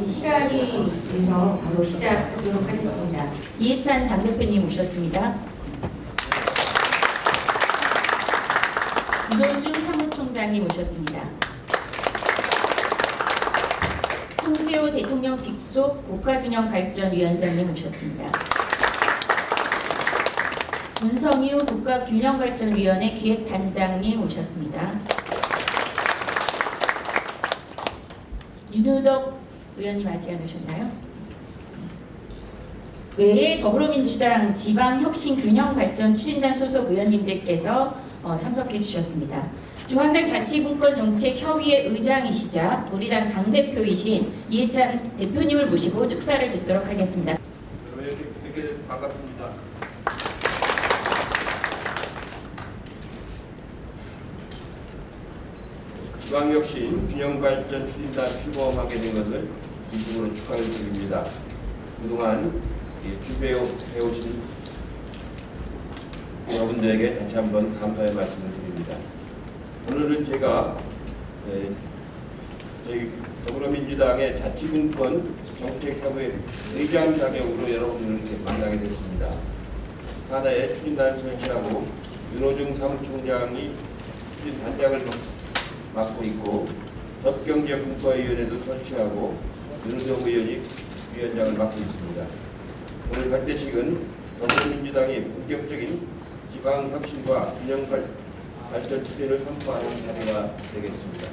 시간이 돼서 바로 시작하도록 하겠습니다. 이해찬 당대표님 오셨습니다. 윤호중 사무총장님 오셨습니다. 송재호 대통령 직속 국가균형발전위원장님 오셨습니다. 문성유 국가균형발전위원회 기획단장님 오셨습니다. 윤우덕 의원님 아직 안 오셨나요? 외에 더불어민주당 지방혁신균형발전 추진단 소속 의원님들께서 참석해 주셨습니다. 중앙당 자치분권정책협의회 의장이시자 우리 당 당대표이신 이해찬 대표님을 모시고 축사를 듣도록 하겠습니다. 되게 반갑습니다. 지방혁신 균형발전 추진단 출범하게 된 것을 진심으로 축하를 드립니다. 그동안 준비해오신 여러분들에게 다시 한번 감사의 말씀을 드립니다. 오늘은 제가 저희 더불어민주당의 자치분권 정책협의회 의장 자격으로 여러분들을 이렇게 만나게 됐습니다. 하나의 추진단 설치하고 윤호중 사무총장이 추진단장을 맡고 있고 덕경제분과위원회도 설치하고 윤호중 의원이 위원장을 맡고 있습니다. 오늘 발대식은 더불어민주당이 본격적인 지방혁신과 균형발전 추진을 선포하는 자리가 되겠습니다.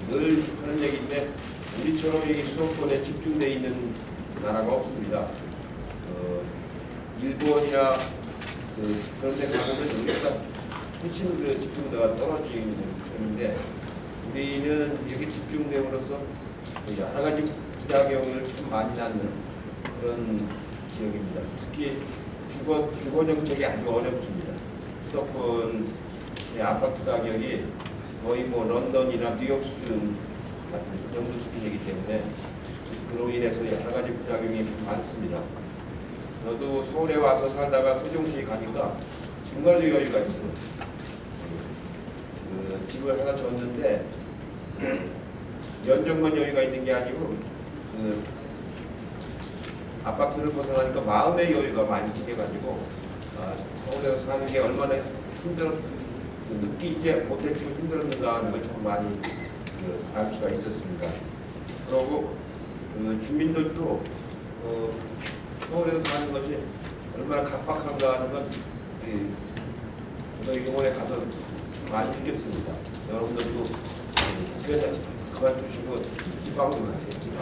늘 하는 얘기인데 우리처럼 이 수도권에 집중되어 있는 나라가 없습니다. 일본이나 그런 데 가보면 우리보다 훨씬 집중도가 떨어지는 편인데 우리는 이렇게 집중됨으로써 여러 가지 부작용을 좀 많이 낳는 그런 지역입니다. 특히 주거 정책이 아주 어렵습니다. 수도권의 아파트 가격이 거의 런던이나 뉴욕 수준 같은 그 정도 수준이기 때문에 그로 인해서 여러 가지 부작용이 많습니다. 저도 서울에 와서 살다가 세종시에 가니까 정말로 여유가 있어요. 집을 하나 졌는데 면적만 여유가 있는 게 아니고 아파트를 벗어나니까 마음의 여유가 많이 생겨가지고 서울에서 사는 게 얼마나 느끼지 못했지만 힘들었는가 하는 걸 참 많이 알 수가 있었습니다. 그리고 주민들도 서울에서 사는 것이 얼마나 각박한가 하는 건 저도 이번에 가서 많이 느꼈습니다. 여러분들도 국회는 그만두시고 지방으로 가시겠지만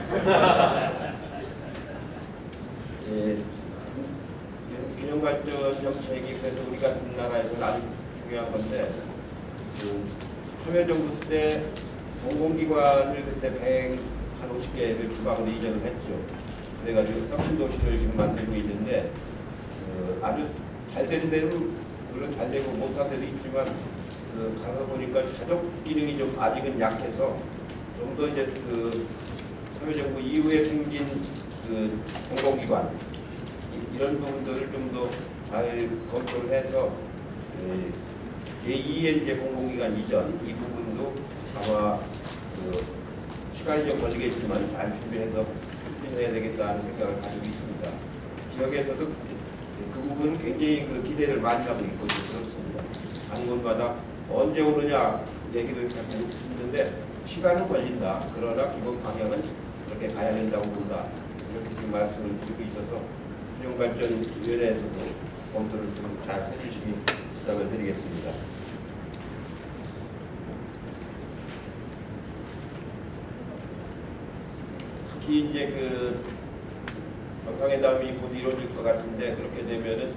균형발전 정책이 그래서 우리 같은 나라에서는 아주 중요한 건데 참여정부 때 공공기관을 그때 150개를 지방으로 이전을 했죠. 그래가지고 혁신도시를 지금 만들고 있는데 아주 잘 된 데는 물론 잘 되고 못한 데도 있지만 가서 보니까 가족 기능이 좀 아직은 약해서 좀 더 이제 참여정부 이후에 생긴 공공기관 이런 부분들을 좀 더 잘 검토해서 제2의 이제 공공기관 이전 이 부분도 아마 시간이 좀 걸리겠지만 잘 준비해서 추진해야 되겠다는 생각을 가지고 있습니다. 지역에서도 그 부분은 굉장히 기대를 많이 하고 있고 그렇습니다. 한 곳마다 언제 오느냐 얘기를 하고 있는데 시간은 걸린다. 그러나 기본 방향은 그렇게 가야 된다고 본다. 이렇게 지금 말씀을 드리고 있어서 균형발전위원회에서도 검토를 좀 잘 해주시기 부탁을 드리겠습니다. 특히 이제 정상회담이 곧 이루어질 것 같은데 그렇게 되면은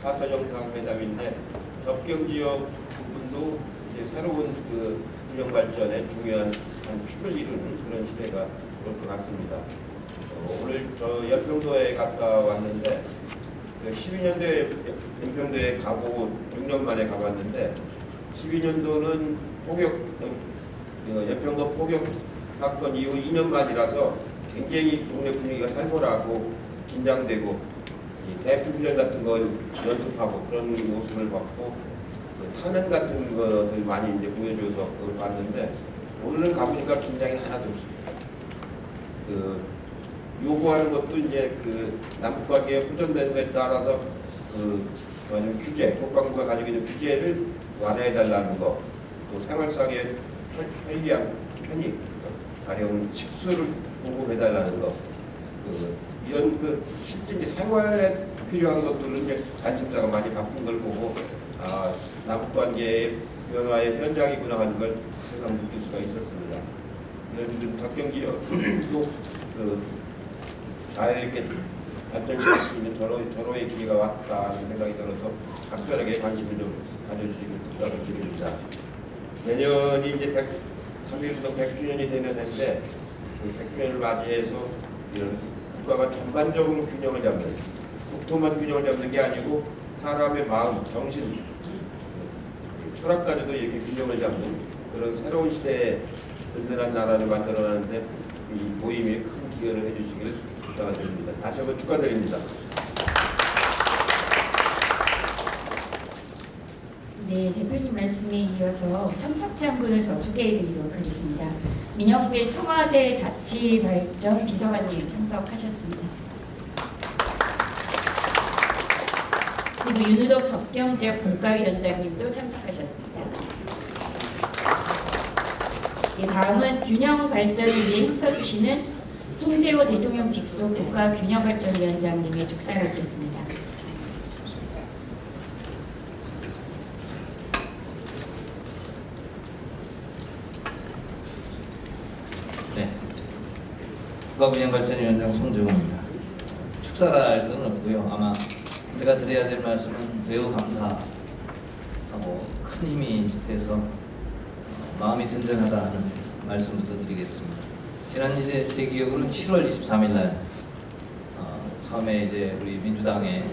4차 정상회담인데 접경지역 부분도 이제 새로운 균형발전에 중요한 한 축을 이루는 그런 시대가 올 것 같습니다. 오늘 저 연평도에 갔다 왔는데 12년도에 연평도에 가보고 6년 만에 가봤는데 12년도는 연평도 포격 사건 이후 2년 만이라서 굉장히 동네 분위기가 살벌하고 긴장되고 대피 훈련 같은 걸 연습하고 그런 모습을 봤고 탄원 같은 것들 많이 이제 보여줘서 그걸 봤는데 오늘은 가보니까 긴장이 하나도 없습니다. 그 요구하는 것도 이제 그 남북관계에 호전되는 것에 따라서 그 아니면 규제, 국방부가 가지고 있는 규제를 완화해 달라는 거, 또 생활상의 편리함, 편익, 가령 식수를 공급해 달라는 거, 그 이런 그 실제 이제 생활에 필요한 것들은 이제 관심사가 많이 바뀐 걸 보고 남북관계의 변화의 현장이구나 하는 걸 항상 느낄 수가 있었습니다. 이런 작경지역도 잘 이렇게 발전시킬 수 있는 절호의 기회가 왔다는 생각이 들어서 각별하게 관심을 좀 가져주시길 부탁드립니다. 내년이 이제 3.1운동 100주년이 되는 해인데 그 100주년을 맞이해서 이런 국가가 전반적으로 균형을 잡는, 국토만 균형을 잡는 게 아니고 사람의 마음, 정신, 철학까지도 이렇게 균형을 잡는 그런 새로운 시대에 든든한 나라를 만들어가는데 이 모임에 큰 기여를 해주시기를 부탁드립니다. 다시 한번 축하드립니다. 네, 대표님 말씀에 이어서 참석자 한 분을 더 소개해드리도록 하겠습니다. 민영배 청와대 자치발전 비서관님 참석하셨습니다. 그리고 윤우덕 접경지역 분과위원장님도 참석하셨습니다. 네, 다음은 균형 발전을 위해 힘써주시는 송재호 대통령 직속 국가균형발전위원장님의 축사를 갖겠습니다. 네, 국가균형발전위원장 송재호입니다. 축사를 할 건 없고요. 아마 제가 드려야 될 말씀은 매우 감사하고 큰 힘이 돼서 마음이 든든하다 하는 말씀부터 드리겠습니다. 지난 이제 제 기억으로는 7월 23일 날 처음에 이제 우리 민주당의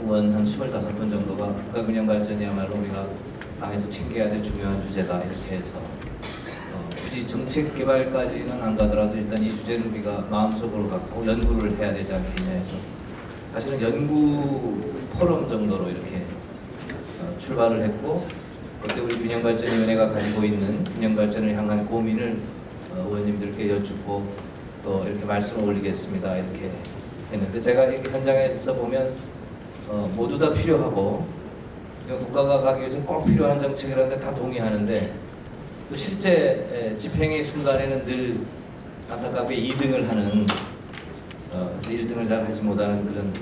의원 한 25분 정도가 국가균형발전이야말로 우리가 당에서 챙겨야 될 중요한 주제다 이렇게 해서 굳이 정책 개발까지는 안 가더라도 일단 이 주제를 우리가 마음속으로 갖고 연구를 해야 되지 않겠냐 해서 사실은 연구 포럼 정도로 이렇게 출발을 했고 그때 우리 균형발전위원회가 가지고 있는 균형발전을 향한 고민을 의원님들께 여쭙고 또 이렇게 말씀을 올리겠습니다 이렇게 했는데 제가 이렇게 현장에서 보면 모두 다 필요하고 국가가 가기 위해서 꼭 필요한 정책이라는데 다 동의하는데 또 실제 집행의 순간에는 늘 안타깝게 2등을 하는 1등을 잘 하지 못하는 그런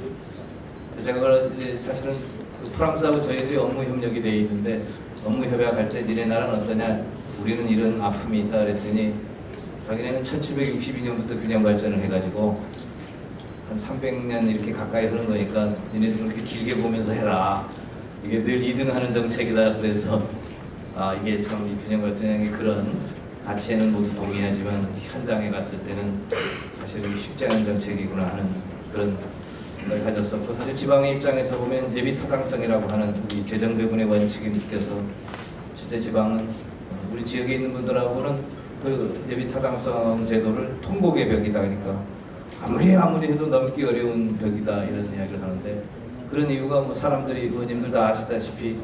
제가 이제 사실은 프랑스하고 저희들이 업무 협력이 되어 있는데 업무 협약할 때 니네 나라는 어떠냐 우리는 이런 아픔이 있다 그랬더니 자기네는 1762년부터 균형 발전을 해가지고 한 300년 이렇게 가까이 흐른 거니까 니네들은 그렇게 길게 보면서 해라 이게 늘 2등 하는 정책이다 그래서 이게 참 이 균형 발전의 그런 가치에는 모두 동의하지만 현장에 갔을 때는 사실 쉽지 않은 정책이구나 하는 그런 걸 가졌었고 사실 지방의 입장에서 보면 예비 타당성이라고 하는 우리 재정 배분의 원칙이 느껴서 실제 지방은 우리 지역에 있는 분들하고는 그 예비 타당성 제도를 통곡의 벽이다 그러니까 아무리 해도 넘기 어려운 벽이다 이런 이야기를 하는데 그런 이유가 뭐 사람들이 의원님들 다 아시다시피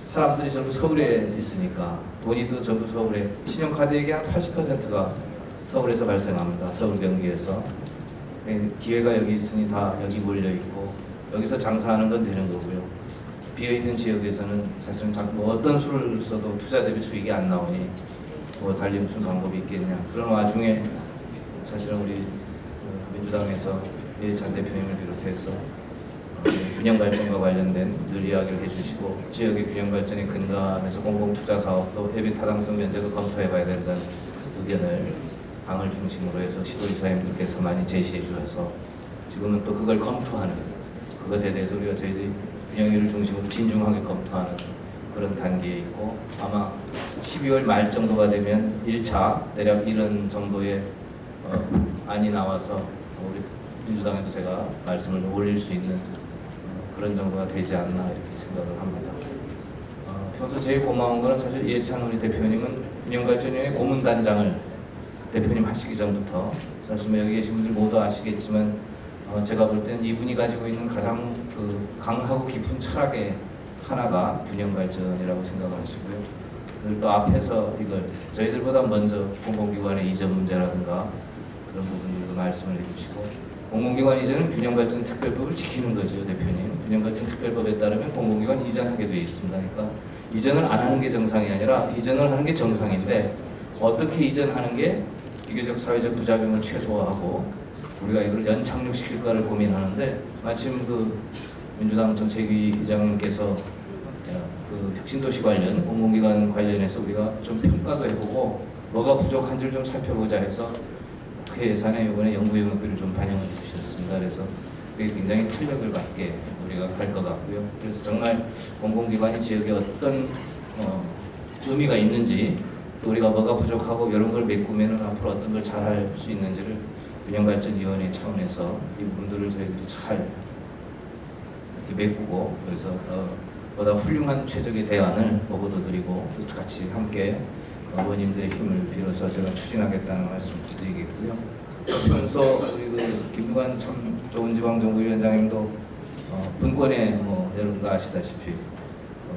사람들이 전부 서울에 있으니까 돈이 또 전부 서울에 신용카드액의 한 80%가 서울에서 발생합니다. 서울 경기에서 기회가 여기 있으니 다 여기 몰려 있고 여기서 장사하는 건 되는 거고요. 비어 있는 지역에서는 사실은 뭐 어떤 수를 써도 투자 대비 수익이 안 나오니 뭐 달리 무슨 방법이 있겠냐. 그런 와중에 사실은 우리 민주당에서 이해찬 대표님을 비롯해서 균형 발전과 관련된 늘 이야기를 해주시고 지역의 균형 발전의 근간에서 공공투자 사업도 예비 타당성 면제도 검토해봐야 된다는 의견을 당을 중심으로 해서 시도지사님들께서 많이 제시해 주셔서 지금은 또 그걸 검토하는 그것에 대해서 우리가 저희들이 균형위를 중심으로 진중하게 검토하는 그런 단계에 있고 아마 12월 말 정도가 되면 1차 대략 이런 정도의 안이 나와서 우리 민주당에도 제가 말씀을 좀 올릴 수 있는 그런 정도가 되지 않나 이렇게 생각을 합니다. 평소 제일 고마운 거는 사실 이해찬 우리 대표님은 균형발전위원회 고문단장을 대표님 하시기 전부터 사실 뭐 여기 계신 분들 모두 아시겠지만 제가 볼 때는 이분이 가지고 있는 가장 그 강하고 깊은 철학의 하나가 균형발전이라고 생각을 하시고요. 그리고 또 앞에서 이걸 저희들보다 먼저 공공기관의 이전 문제라든가 그런 부분들도 말씀을 해주시고 공공기관 이전은 균형발전특별법을 지키는 거죠, 대표님. 균형발전특별법에 따르면 공공기관 이전하게 되어 있습니다. 그러니까 이전을 안 하는 게 정상이 아니라 이전을 하는 게 정상인데 어떻게 이전하는 게 비교적 사회적 부작용을 최소화하고 우리가 이걸 연착륙시킬까를 고민하는데 마침 그 민주당 정책위 의장님께서 그 혁신도시 관련 공공기관 관련해서 우리가 좀 평가도 해보고 뭐가 부족한지를 좀 살펴보자 해서 국회 예산에 이번에 연구영역비를 좀 반영을 해주셨습니다. 그래서 그게 굉장히 탄력을 받게 우리가 갈 것 같고요. 그래서 정말 공공기관이 지역에 어떤 의미가 있는지 또 우리가 뭐가 부족하고 이런 걸 메꾸면은 앞으로 어떤 걸 잘할 수 있는지를 균형발전위원회 차원에서 이 부분들을 저희들이 잘 이렇게 메꾸고 그래서 보다 훌륭한 최적의 대안을 보고도 드리고 또 같이 함께 의원님들의 힘을 빌어서 제가 추진하겠다는 말씀을 드리겠고요. 그러면서 우리 그 김두관 참 좋은 지방정부위원장님도 분권에 뭐 여러분도 아시다시피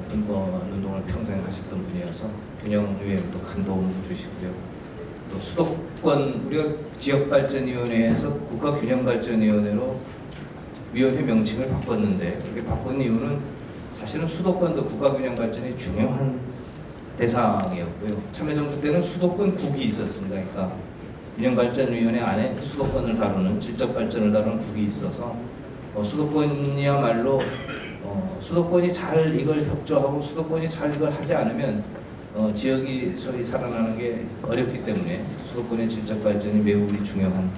분권 운동을 평생 하셨던 분이어서 균형위에도 큰 도움을 주시고요. 또 수도권 우리가 지역발전위원회에서 국가균형발전위원회로 위원회 명칭을 바꿨는데 그렇게 바꾼 이유는 사실은 수도권도 국가균형발전이 중요한 대상이었고요. 참여정부 때는 수도권 국이 있었습니다. 그러니까 균형발전위원회 안에 수도권을 다루는 질적발전을 다루는 국이 있어서 수도권이야말로 수도권이 잘 이걸 협조하고 수도권이 잘 이걸 하지 않으면 지역이 소위 살아나는 게 어렵기 때문에 수도권의 질적발전이 매우 우리 중요한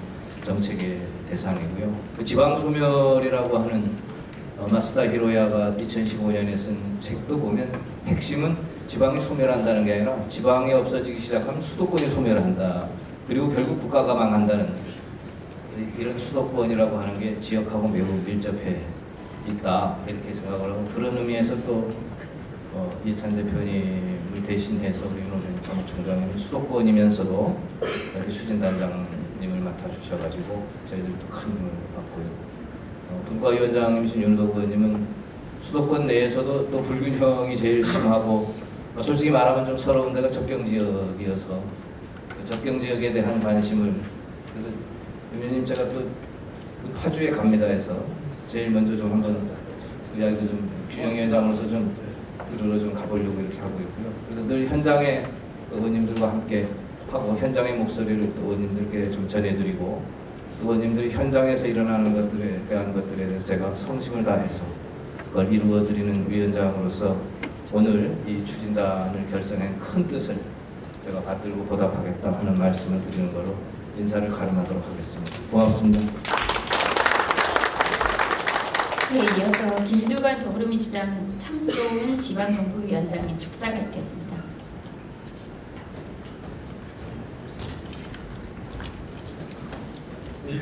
정책의 대상이고요. 그 지방소멸이라고 하는 마스다 히로야가 2015년에 쓴 책도 보면 핵심은 지방이 소멸한다는 게 아니라 지방이 없어지기 시작하면 수도권이 소멸한다. 그리고 결국 국가가 망한다는 이런 수도권이라고 하는 게 지역하고 매우 밀접해 있다 이렇게 생각을 하고 그런 의미에서 또 이해찬 대표님을 대신해서 우리 윤호중 사무총장님이 수도권이면서도 이렇게 추진단장님을 맡아주셔가지고 저희들도 큰 힘을 받고요. 분과위원장님이신 윤호덕 의원님은 수도권 내에서도 또 불균형이 제일 심하고 솔직히 말하면 좀 서러운 데가 접경지역이어서 그 접경지역에 대한 관심을 그래서 윤 의원님 제가 또 파주에 갑니다 해서 제일 먼저 좀 한번 이야기도 좀 균형위원장으로서 좀 들으러 좀 가보려고 이렇게 하고 있고요. 그래서 늘 현장에 의원님들과 함께 하고 현장의 목소리를 또 의원님들께 좀 전해드리고 의원님들이 현장에서 일어나는 것들에 대한 것들에 대해서 제가 성심을 다해서 그걸 이루어드리는 위원장으로서 오늘 이 추진단을 결성한 큰 뜻을 제가 받들고 보답하겠다 하는 말씀을 드리는 걸로 인사를 가름하도록 하겠습니다. 고맙습니다. 네, 이어서 김두관 더불어민주당 참 좋은 지방정부위원장님 축사가 있겠습니다.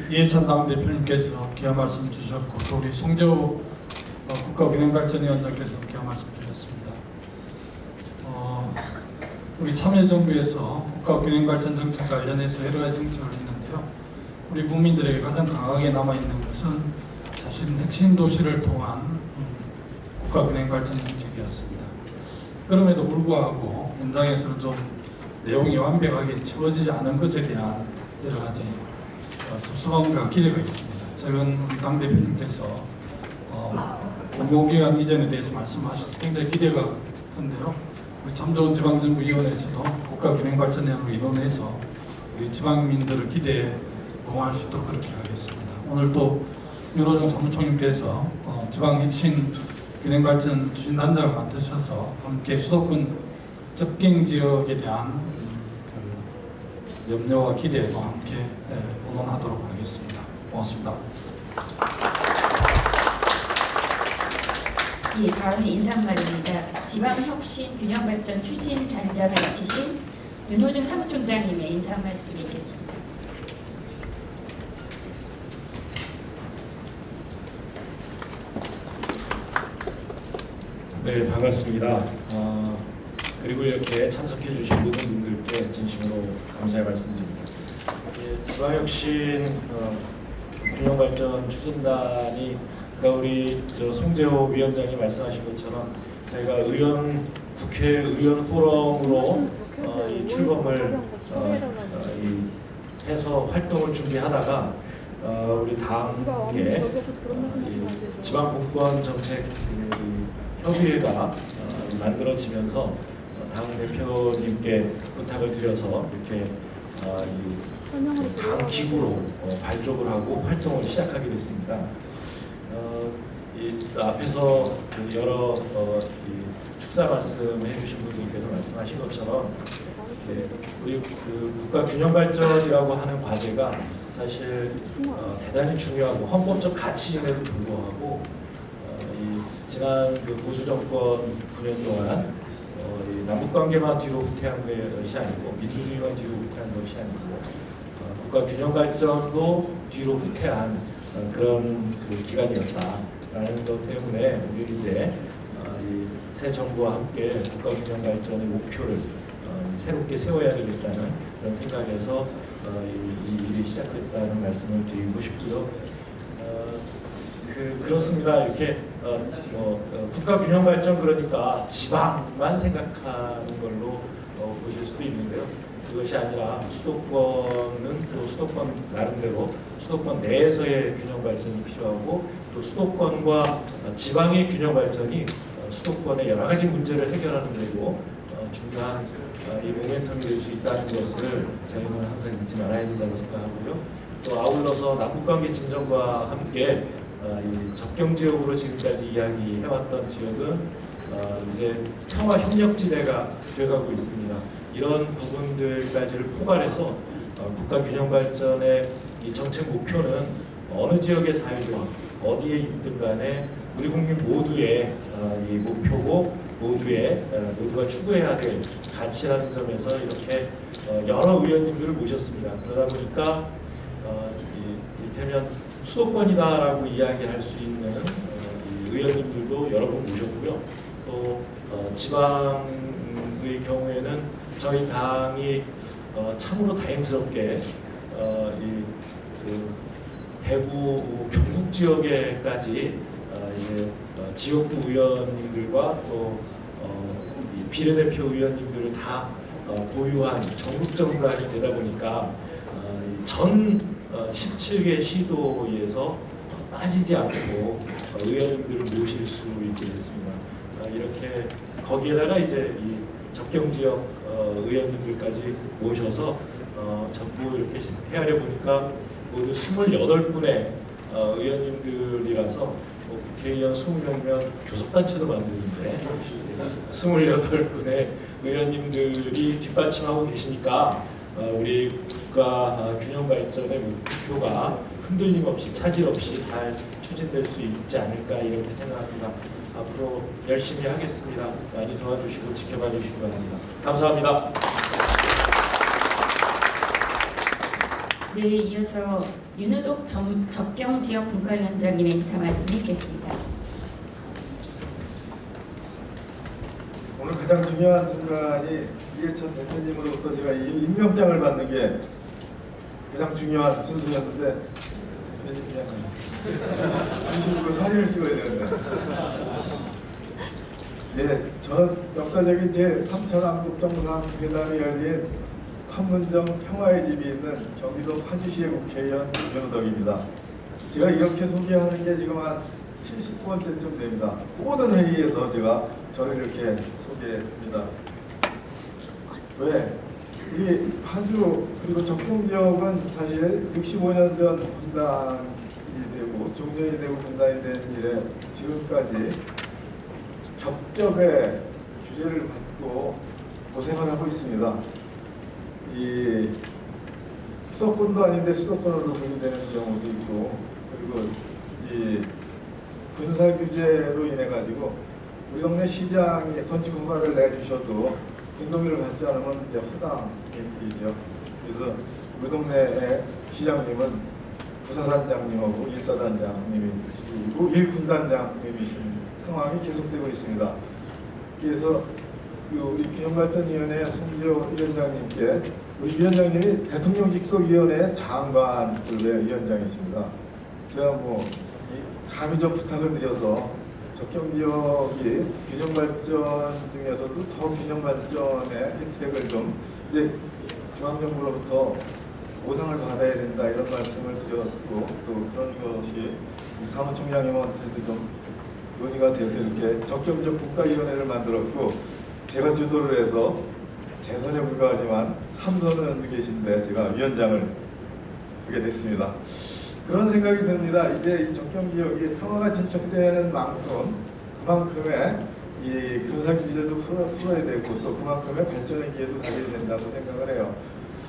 이해찬 당대표님께서 귀한 말씀 주셨고 또 우리 송재호 국가균형발전위원장께서 귀한 말씀 주셨습니다. 우리 참여정부에서 국가균형발전 정책 관련해서 여러 가지 정책을 했는데요. 우리 국민들에게 가장 강하게 남아있는 것은 사실은 핵심 도시를 통한 국가균형발전 정책이었습니다. 그럼에도 불구하고 현장에서는 좀 내용이 완벽하게 채워지지 않은 것에 대한 여러 가지 섭섭함과 기대가 있습니다. 최근 우리 당대표님께서 공공기관 이전에 대해서 말씀하셔서 굉장히 기대가 큰데요. 우리 참 좋은 지방정부위원회에서도 국가균형발전위원회로 인원해서 우리 지방민들을 기대에 부응할 수 있도록 그렇게 하겠습니다. 오늘 또 윤호중 사무총님께서 지방 핵심 균형발전 추진단장을 맡으셔서 함께 수도권 접경 지역에 대한 그 염려와 기대도 함께 의논하도록 하겠습니다. 고맙습니다. 예, 다음은 인사말입니다. 지방혁신 균형발전 추진단장을 맡으신 윤호중 사무총장님의 인사 말씀이 있겠습니다. 네, 반갑습니다. 그리고 이렇게 참석해 주신 모든 분들께 진심으로 감사의 말씀드립니다. 지방혁신 균형발전 추진단이 그러니까 우리 송재호 위원장이 말씀하신 것처럼 저희가 국회의원 포럼으로 이 출범을 해서 활동을 준비하다가 우리 당의 이 지방분권 정책 협의회가 만들어지면서 당 대표님께 부탁을 드려서 이렇게 당 기구로 발족을 하고 활동을 시작하게 됐습니다. 이 앞에서 그 여러 축사 말씀해 주신 분들께서 말씀하신 것처럼 우리 그 국가 균형 발전이라고 하는 과제가 사실 대단히 중요하고 헌법적 가치임에도 불구하고 이 지난 그 보수 정권 9년 동안 이 남북 관계만 뒤로 후퇴한 것이 아니고 민주주의만 뒤로 후퇴한 것이 아니고 국가 균형 발전도 뒤로 후퇴한 그런 그 기간이었다라는 것 때문에 우리 이제 이 새 정부와 함께 국가 균형 발전의 목표를 새롭게 세워야 되겠다는 그런 생각에서 이 일이 시작됐다는 말씀을 드리고 싶고요. 그렇습니다. 이렇게 국가 균형 발전 그러니까 지방만 생각하는 걸로 보실 수도 있는데요. 그것이 아니라 수도권은 또 수도권 나름대로 수도권 내에서의 균형 발전이 필요하고 또 수도권과 지방의 균형 발전이 수도권의 여러 가지 문제를 해결하는 데고 중요한 이 모멘텀이 될 수 있다는 것을 저희는 항상 잊지 말아야 된다고 생각하고요. 또 아울러서 남북관계 진전과 함께 이 접경 지역으로 지금까지 이야기해왔던 지역은 이제 평화 협력지대가 되어가고 있습니다. 이런 부분들까지를 포괄해서 국가 균형 발전의 이 정책 목표는 어느 지역에 살든 어디에 있든 간에 우리 국민 모두의 이 목표고 모두가 추구해야 될 가치라는 점에서 이렇게 여러 의원님들을 모셨습니다. 그러다 보니까 이를테면 수도권이다라고 이야기할 수 있는 의원님들도 여러 분 모셨고요. 또 지방의 경우에는 저희 당이 참으로 다행스럽게 그 대구 경북 지역에까지 이제 지역구 의원님들과 또 이 비례대표 의원님들을 다 보유한 전국 정당이 되다 보니까 전 17개 시도에서 빠지지 않고 의원님들을 모실 수 있게 됐습니다. 이렇게 거기에다가 이제 이 접경 지역 의원님들까지 모셔서 전부 이렇게 헤아려 보니까 모두 28분의 의원님들이라서 국회의원 20명이면 교섭단체도 만드는데 28분의 의원님들이 뒷받침하고 계시니까 우리 국가 균형 발전의 목표가 흔들림 없이 차질 없이 잘 추진될 수 있지 않을까 이렇게 생각합니다. 앞으로 열심히 하겠습니다. 많이 도와주시고 지켜봐 주시기 바랍니다. 감사합니다. 네, 이어서 윤우독 접경지역 분과위원장님의 인사 말씀이 있겠습니다. 오늘 가장 중요한 순간이 이해찬 대표님으로부터 제가 이 임명장을 받는 게 가장 중요한 순서였는데 대표님 그냥 주시고 사진을 찍어야 되는데 네, 전 역사적인 제3차 남북정상회담이 열린 판문점 평화의 집이 있는 경기도 파주시의 국회의원 윤우덕입니다. 제가 이렇게 소개하는 게 지금 한 70번째쯤 됩니다. 모든 회의에서 제가 저를 이렇게 소개합니다. 왜? 이 파주 그리고 접경지역은 사실 65년 전 분당이 되고 종전이 되고 분당이 된 이래 지금까지 겹겹의 규제를 받고 고생을 하고 있습니다. 이 수도권도 아닌데 수도권으로 분류되는 경우도 있고 그리고 이 군사 규제로 인해 가지고 우리 동네 시장이 건축 허가를 내주셔도 군동의를 받지 않으면 이제 허당이죠. 그래서 우리 동네의 시장님은 부사단장님하고 일사단장님이시고 일군단장님이신 상황이 계속되고 있습니다. 그래서 우리 균형발전위원회 송지호 위원장님께 우리 위원장님이 대통령 직속위원회 장관급의 위원장이십니다. 제가 감히 좀 부탁을 드려서 접경지역이 균형발전 중에서도 더 균형발전의 혜택을 좀 이제 중앙정부로부터 보상을 받아야 된다 이런 말씀을 드렸고 또 그런 것이 사무총장님한테도 좀 논의가 돼서 이렇게 적격적 국가위원회를 만들었고 제가 주도를 해서 제 손에 불과하지만 3선은 계신데 제가 위원장을 하게 됐습니다. 그런 생각이 듭니다. 이제 이 적경 지역이 평화가 진척되는 만큼 그만큼의 이 군사 규제도 풀어야 되고 또 그만큼의 발전의 기회도 가져야 된다고 생각을 해요.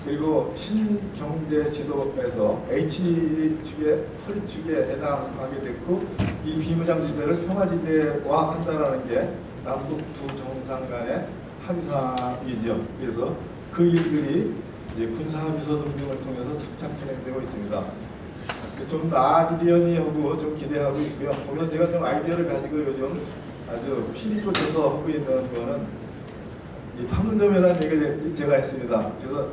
그리고 신경제 지도에서 H축에 허리축에 해당하게 됐고 이 비무장지대를 평화지대화한다라는 게 남북 두 정상 간의 합의사항이죠. 그래서 그 일들이 이제 군사합의서 등등을 통해서 착착 진행되고 있습니다. 좀 나아지려니 하고 좀 기대하고 있고요. 거기서 제가 좀 아이디어를 가지고 요즘 아주 피리 꽂혀서 하고 있는 거는 이 판문점이라는 얘기를 제가 했습니다. 그래서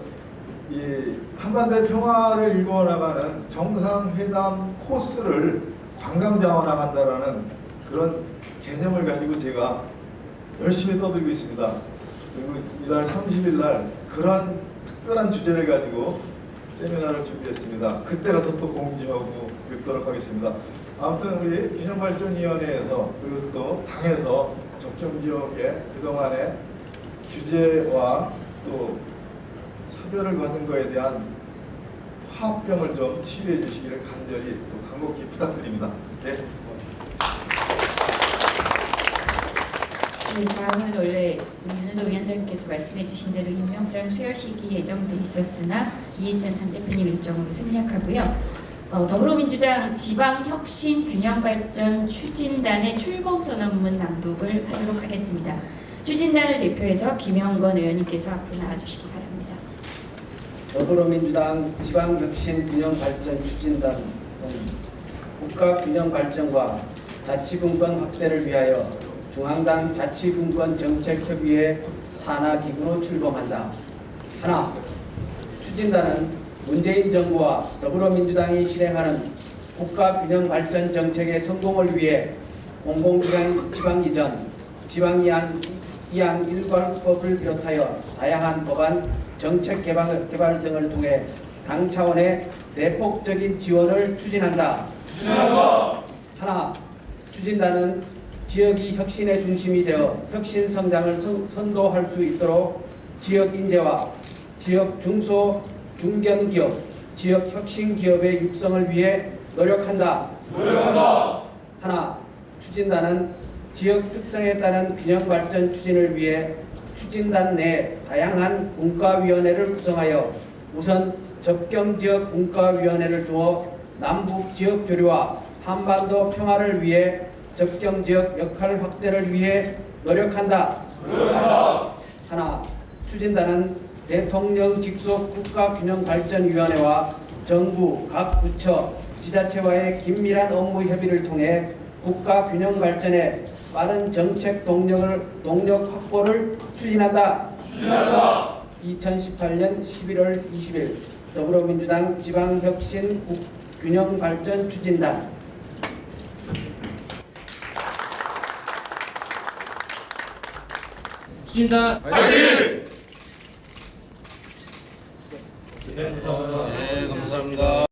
이 한반도의 평화를 일궈 나가는 정상회담 코스를 관광 자원화한다라는 그런 개념을 가지고 제가 열심히 떠들고 있습니다. 그리고 이달 30일 날 그런 특별한 주제를 가지고 세미나를 준비했습니다. 그때 가서 또 공지하고 읽도록 하겠습니다. 아무튼 우리 균형발전위원회에서 그리고 또 당에서 적정지역의 그동안의 규제와 또 차별을 받은 것에 대한 화합병을 좀 치유해 주시기를 간절히 또 간곡히 부탁드립니다. 네. 네, 다음은 원래 윤은도 위원장님께서 말씀해 주신 대로 임명장 수여식이 예정돼 있었으나 이해찬 당대표님 일정으로 생략하고요. 더불어민주당 지방혁신균형발전 추진단의 출범선언문 낭독을 하도록 하겠습니다. 추진단을 대표해서 김영건 의원님께서 앞으로 나와주시기 바랍니다. 더불어민주당 지방혁신균형발전 추진단은 국가균형발전과 자치분권 확대를 위하여 중앙당 자치분권정책협의회 산하기구로 출범한다. 하나, 추진단은 문재인 정부와 더불어민주당이 실행하는 국가균형발전 정책의 성공을 위해 공공지방이전, 지방이양 일괄법을 비롯하여 다양한 법안, 정책 개발 등을 통해 당 차원의 대폭적인 지원을 추진한다. 하나, 추진단은 지역이 혁신의 중심이 되어 혁신 성장을 선도할 수 있도록 지역 인재와 지역 중소 중견기업, 지역 혁신 기업의 육성을 위해 노력한다. 하나, 추진단은 지역 특성에 따른 균형 발전 추진을 위해 추진단 내 다양한 분과위원회를 구성하여 우선 접경지역 분과위원회를 두어 남북 지역 교류와 한반도 평화를 위해 접경지역 역할 확대를 위해 노력한다. 하나, 추진단은 대통령 직속 국가균형발전위원회와 정부, 각 부처, 지자체와의 긴밀한 업무 협의를 통해 국가균형발전에 빠른 정책 동력 확보를 추진한다. 2018년 11월 20일 더불어민주당 지방혁신 균형발전 추진단. 추진단 화이팅! 네, 감사합니다.